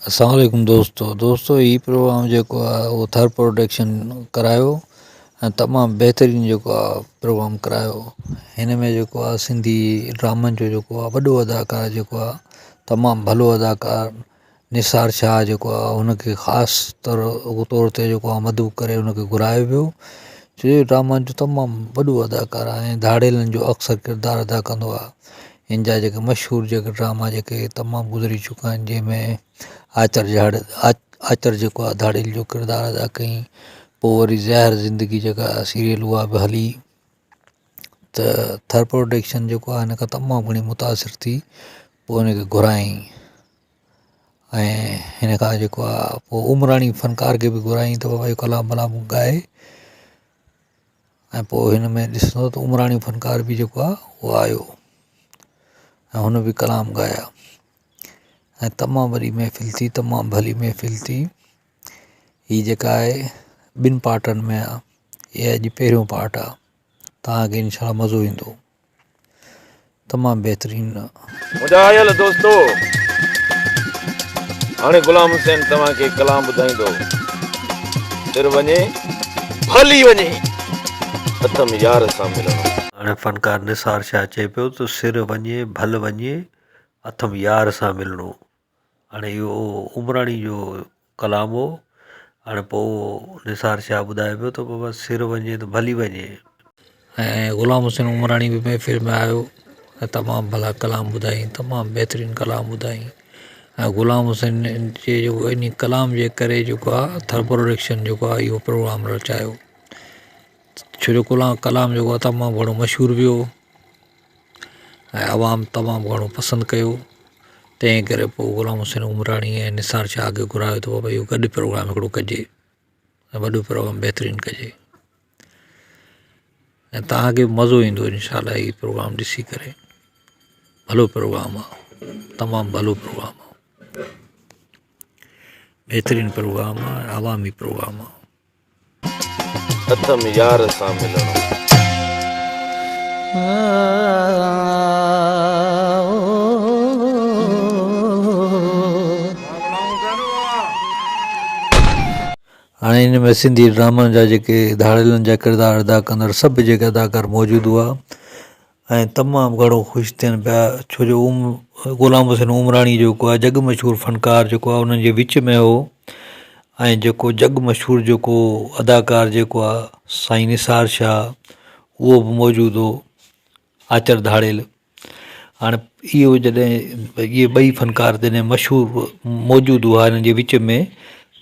अस्सलाम वालेकुम दोस्तों ही प्रोग्राम जेको आहे उहो थर्ड प्रोडक्शन करायो ऐं तमामु बहितरीनु जेको आहे प्रोग्राम करायो। हिन में जेको आहे सिंधी ड्रामनि जो जेको आहे वॾो अदाकार जेको आहे तमामु भलो अदाकार निसार शाह जेको आहे हुनखे ख़ासि तौर ते जेको आहे मदऊ करे हुनखे घुरायो वियो छो जो ड्रामनि जो तमामु वॾो अदाकार आहे ऐं धाड़ेलनि जो अक्सर किरदारु अदा कंदो आहे। हिन जा जेके मशहूरु जेके ड्रामा जेके तमामु गुज़री चुका आहिनि जंहिंमें आचर जेको आहे धाड़ेल जो किरदारु अदा कयईं। पोइ वरी ज़हर ज़िंदगी जेका सीरियल उहा बि हली त थर्ड प्रोडक्शन जेको आहे हिन खां तमामु घणी मुतासिर थी पोइ हुनखे घुरायईं ऐं हिन खां जेको आहे पोइ उमराणी फ़नकार खे बि घुरायईं त बाबा इहो कलाम वलाम ॻाए ऐं पोइ हिन में ॾिसंदो त उमराणी फ़नकार बि जेको आहे उहो आयो ऐं हुन बि कलाम ॻाया ऐं तमामु वॾी महफ़िल थी तमामु भली महफ़िल थी। हीअ जेका आहे ॿिनि पार्टनि में आहे इहा अॼु पहिरियों पार्ट आहे तव्हांखे इनशाला मज़ो ईंदो तमामु बहितरीनु। मुंहिंजा आयल दोस्तो हाणे गुलाम हुसैन तव्हांखे कलाम ॿुधाईंदो सिर वञे भली वञे हथ में यार सां मिलणो। हाणे फ़नकार निसार शाह चए पियो त सिर वञे भल वञे हथ में यार सां मिलणो। हाणे इहो उमराणी जो कलाम हो। हाणे पोइ निसार शाह ॿुधाए पियो त बाबा सिर वञे त भली वञे ऐं ग़ुलाम हुसैन उमराणी बि महफ़िल में आयो ऐं तमामु भला कलाम ॿुधाई तमामु बहितरीनु कलाम ॿुधाई ऐं ग़ुलाम हुसैन जे जेको इन कलाम जे करे जेको आहे थर्ड प्रोडक्शन जेको आहे इहो प्रोग्राम रचायो छो जो कलाम जेको आहे तमामु घणो मशहूरु बि हो ऐं आवाम तमामु घणो पसंदि कयो। तंहिं करे पोइ ग़ुलाम हुसैन उमराणी ऐं निसार शाह खे घुरायो त बाबा इहो गॾु प्रोग्राम हिकिड़ो कजे ऐं वॾो प्रोग्राम बहितरीनु कजे ऐं तव्हांखे बि मज़ो ईंदो इनशाला हीउ प्रोग्राम ॾिसी करे। भलो प्रोग्राम आहे तमामु भलो प्रोग्राम आहे बहितरीनु प्रोग्राम आहे आवामी प्रोग्राम आहे। हथ में यार सां मिलणो। हाणे हिन में सिंधी ड्रामनि जा जेके धाड़ेलनि जा किरदार अदा कंदड़ सभु जेके अदाकार मौजूदु हुआ ऐं तमामु घणो ख़ुशि थियनि पिया छो जो ग़ुलाम हुसैन उमराणी जेको आहे जग मशहूरु फ़नकार जेको आहे उन्हनि जे विच में हो ऐं जेको जग मशहूरु जेको अदाकार जेको आहे साईं निसार शाह उहो बि मौजूदु हो आचर धाड़ेल। हाणे इहो जॾहिं इहे ॿई फ़नकार जॾहिं मशहूरु मौजूदु हुआ हिननि जे विच में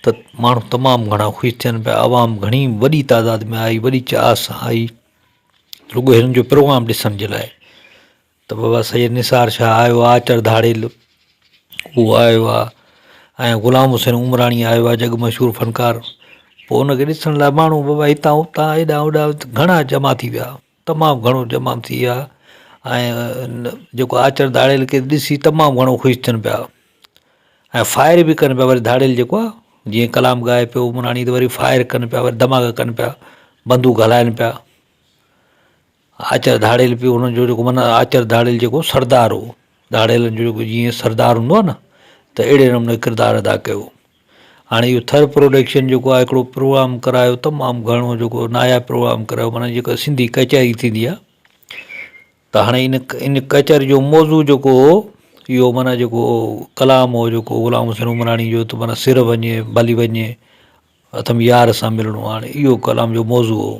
त माण्हू तमामु घणा ख़ुशि थियनि पिया। आवाम घणी वॾी तादाद में आई वॾी चाह सां आई रुॻो हिननि जो प्रोग्राम ॾिसण जे लाइ त बाबा सैयद निसार शाह आयो आहे आचर धाड़ेल उहो आयो आहे ऐं ग़ुलाम हुसैन उमराणी आयो आहे जग मशहूरु फ़नकार। पोइ उनखे ॾिसण लाइ माण्हू बाबा हितां हुतां हेॾां होॾां घणा जमा थी विया तमामु घणो जमा थी विया ऐं जेको आचर धाड़ेल खे ॾिसी तमामु घणो ख़ुशि थियनि पिया ऐं फायर बि कनि पिया। वरी धाड़ेल जेको आहे जीअं कलाम ॻाए पियो उमराणी त वरी फायर कनि पिया वरी धमाका कनि पिया बंदूक हलाइनि पिया। आचर धाड़ेल बि हुनजो जेको माना आचर धाड़ेल जेको सरदार हो धाड़ेलनि जो जेको जीअं सरदार हूंदो आहे न त अहिड़े नमूने किरदारु अदा कयो। हाणे इहो थर्ड प्रोडक्शन जेको आहे हिकिड़ो प्रोग्राम करायो तमामु घणो जेको नायाबु प्रोग्राम करायो माना जेको सिंधी कचहरी थींदी आहे त हाणे इन कचहरी जो मौज़ू जेको हो इहो माना जेको कलाम हो जेको ग़ुलाम हुसैन उमराणी जो त माना सिर वञे भली वञे हथ में यार सां मिलणो। हाणे इहो कलाम जो मौज़ू हो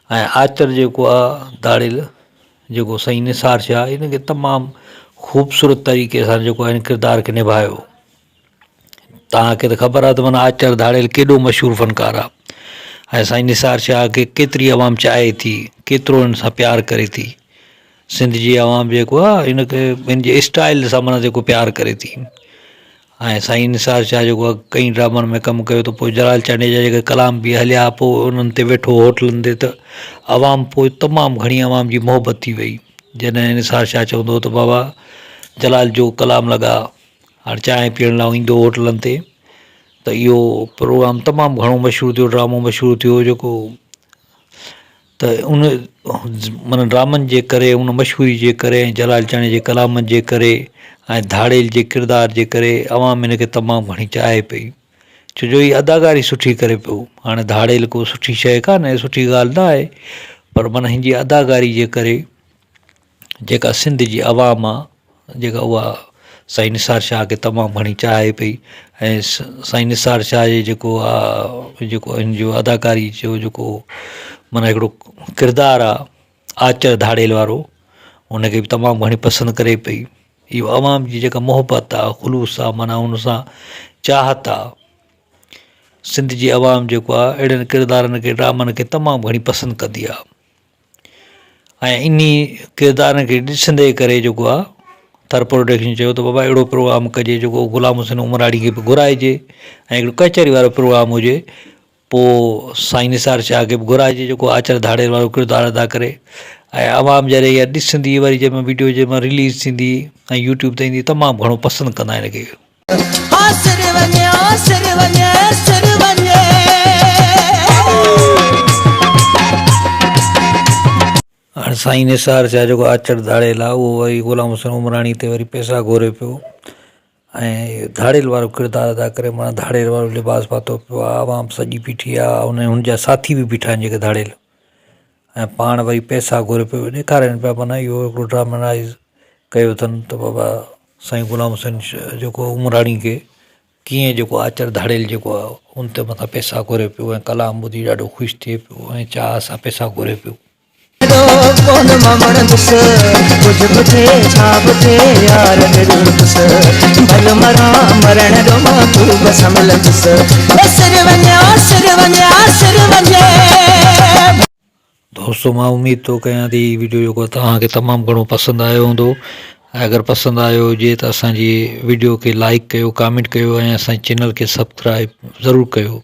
ऐं आचर जेको आहे धाड़ेल जेको साईं निसार शाह हिनखे तमामु ख़ूबसूरत तरीक़े सां जेको आहे हिन किरदार खे निभायो। तव्हांखे त ख़बर आहे त माना आचर धाड़ेल केॾो मशहूरु फ़नकार आहे ऐं साईं निसार शाह खे केतिरी आवाम चाहे थी केतिरो हिन सां प्यारु करे थी। सिंध जी आवाम जेको आहे हिनखे पंहिंजे स्टाइल सां माना जेको प्यारु करे थी ऐं साईं निसार शाह जेको आहे कई ड्रामनि में कमु कयो त पोइ जलाल चांडे जा जेके कलाम बि हलिया पोइ उन्हनि ते वेठो होटलनि ते त आवाम पोइ तमामु घणी आवाम जी मोहबत थी वई जॾहिं निसार शाह चवंदो हो त बाबा जलाल जो कलाम लॻा हाणे चांहि पीअण लाइ ईंदो होटलनि ते त इहो प्रोग्राम तमामु घणो मशहूरु थियो ड्रामो मशहूरु थियो जेको त उन माना ड्रामनि जे करे उन मशहूरी जे करे ऐं जलाल चांडे जे कलामनि जे करे ऐं धाड़ेल जे किरदार जे करे अवाम हिन खे तमामु घणी चाहे पई, छो जो हीअ अदाकारी सुठी करे पियो। हाणे धाड़ेल को सुठी शइ कान्हे, सुठी ॻाल्हि न आहे, पर माना हिन जी अदाकारी जे करे जेका सिंध जी अवाम आहे जेका उहा साईं निसार शाह खे तमामु घणी चाहे पई। ऐं साईं निसार शाह जे जेको आहे जेको हिन जो अदाकारी जो जेको माना हिकिड़ो किरदारु आहे आचर धाड़ेल वारो, हुनखे बि तमामु घणी पसंदि करे पई। इहो अवाम जी जेका मोहबत आहे, ख़ुलूस आहे, माना हुन सां चाहत आहे। सिंध जी अवाम जेको आहे अहिड़नि किरदारनि खे, ड्रामनि खे तमामु घणी पसंदि कंदी आहे। ऐं इन किरदारनि खे ॾिसंदे करे जेको आहे थर प्रोडक्शन चयो त बाबा अहिड़ो प्रोग्राम कजे जेको ग़ुलाम हुसैन उमराणी खे बि घुराइजे ऐं हिकिड़ो कचहरी वारो प्रोग्राम हुजे। पोइ साईं निसार शाह खे बि घुराइजे जेको आचर धाड़ेल वारो किरदारु अदा करे, ऐं आवाम जॾहिं इहा ॾिसंदी, वरी जंहिंमें वीडियो जंहिंमें रिलीज़ थींदी ऐं यूट्यूब ते ईंदी, तमामु घणो पसंदि कंदा हिन खे। हाणे साईं निसार शाह जेको आचर धाड़ेल आहे उहो वरी ग़ुलाम हुसैन उमराणी ते वरी पैसा घुरे पियो ऐं धाड़ेल वारो किरदारु अदा करे, माना धाड़ेल वारो लिबास पातो पियो आहे। आवाम सॼी बीठी आहे, हुनजा साथी बि बीठा आहिनि जेके धाड़ेल, ऐं पाण वरी पैसा घुरे पियो, ॾेखारनि पिया माना इहो हिकिड़ो ड्रामेटाइज़ कयो अथनि त बाबा साईं ग़ुलाम हुसैन जेको उमराणी खे कीअं जेको आचर धाड़ेल जेको आहे उन ते मथां पैसा घुरे पियो ऐं कलाम ॿुधी ॾाढो ख़ुशि थिए पियो ऐं चाह सां पैसा घुरे पियो। दोस्तों मां उम्मीद थो कयां थी वीडियो जेको तव्हांखे तमामु घणो पसंदि आयो हूंदो। अगरि पसंदि आयो हुजे त असांजी वीडियो खे लाइक कयो, कमेंट कयो ऐं असांजे चैनल खे सब्सक्राइब ज़रूरु कयो।